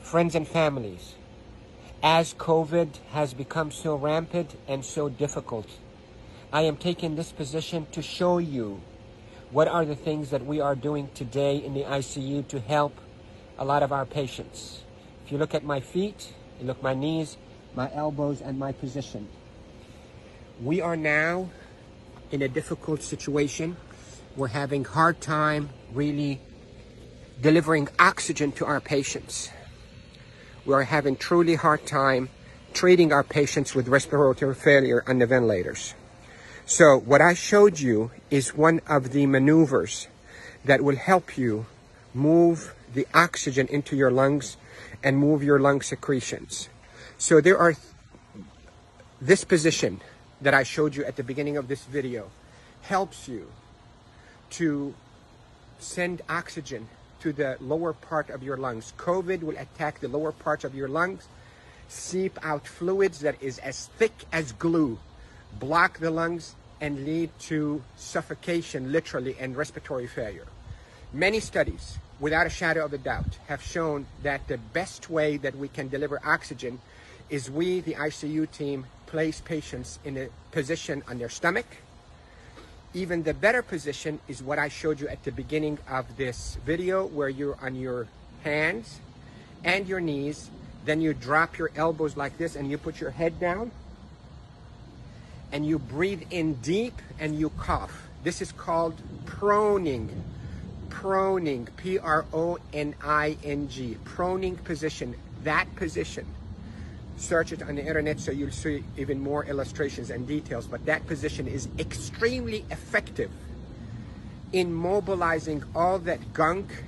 Friends and families, as COVID has become so rampant and so difficult, I am taking this position to show you what are the things that we are doing today in the ICU to help a lot of our patients. If you look at my feet, you look at my knees, my elbows, and my position. We are now in a difficult situation. We're having a hard time really delivering oxygen to our patients. We're having truly hard time treating our patients with respiratory failure on the ventilators. So what I showed you is one of the maneuvers that will help you move the oxygen into your lungs and move your lung secretions. So there are this position that I showed you at the beginning of this video helps you to send oxygen to the lower part of your lungs. COVID will attack the lower parts of your lungs, seep out fluids that is as thick as glue, block the lungs, and lead to suffocation, literally, and respiratory failure. Many studies, without a shadow of a doubt, have shown that the best way that we can deliver oxygen is we, the ICU team, place patients in a position on their stomach. Even the better position is what I showed you at the beginning of this video, where you're on your hands and your knees. Then you drop your elbows like this and you put your head down and you breathe in deep and you cough. This is called proning. Proning, P-R-O-N-I-N-G, proning position. That position, search it on the internet so you'll see even more illustrations and details, but that position is extremely effective in mobilizing all that gunk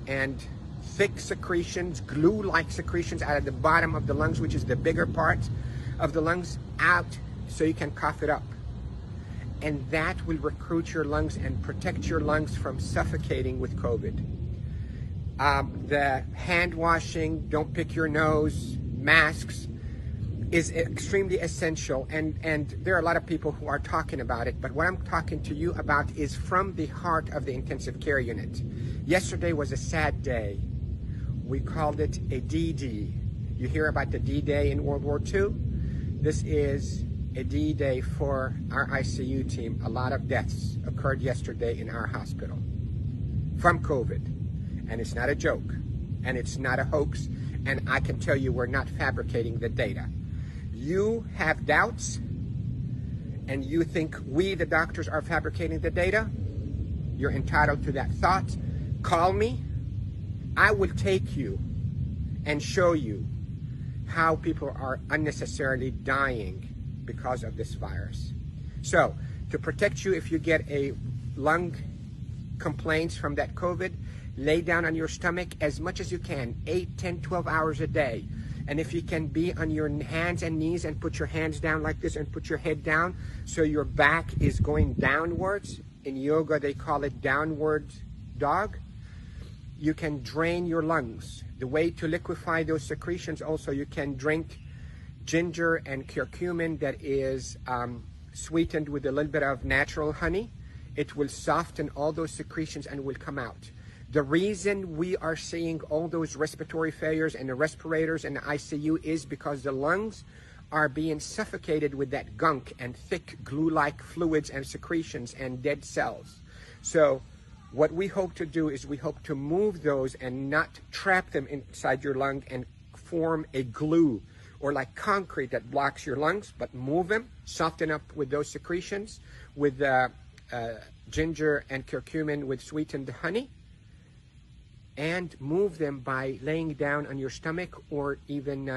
and thick secretions, glue-like secretions out of the bottom of the lungs, which is the bigger part of the lungs, out so you can cough it up. And that will recruit your lungs and protect your lungs from suffocating with COVID. The hand washing, don't pick your nose, masks is extremely essential, and there are a lot of people who are talking about it, but what I'm talking to you about is from the heart of the intensive care unit. Yesterday was a sad day. We called it a D-Day. You hear about the D-Day in World War II? This is a D-Day for our ICU team. A lot of deaths occurred yesterday in our hospital from COVID, and it's not a joke, and it's not a hoax, and I can tell you we're not fabricating the data. You have doubts, and you think we, the doctors, are fabricating the data. You're entitled to that thought. Call me. I will take you and show you how people are unnecessarily dying because of this virus. So, to protect you if you get a lung complaints from that COVID, lay down on your stomach as much as you can, 8, 10, 12 hours a day. And if you can be on your hands and knees and put your hands down like this and put your head down so your back is going downwards. In yoga, they call it downward dog. You can drain your lungs. The way to liquefy those secretions also, you can drink ginger and curcumin that is sweetened with a little bit of natural honey. It will soften all those secretions and will come out. The reason we are seeing all those respiratory failures and the respirators and the ICU is because the lungs are being suffocated with that gunk and thick glue-like fluids and secretions and dead cells. So what we hope to do is we hope to move those and not trap them inside your lung and form a glue or like concrete that blocks your lungs, but move them, soften up with those secretions with ginger and curcumin with sweetened honey, and move them by laying down on your stomach or even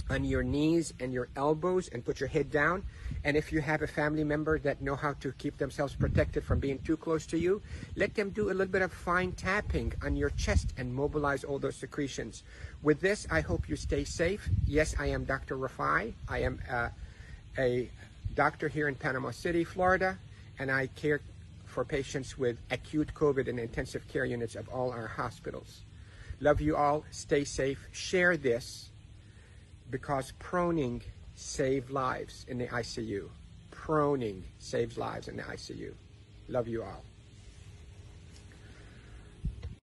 on your knees and your elbows and put your head down. And if you have a family member that know how to keep themselves protected from being too close to you, let them do a little bit of fine tapping on your chest and mobilize all those secretions. With this, I hope you stay safe. Yes, I am Dr. Rafai. I am a doctor here in Panama City, Florida, and I care for patients with acute COVID and intensive care units of all our hospitals. Love you all. Stay safe. Share this because proning saves lives in the ICU. proning saves lives in the ICU. Love you all.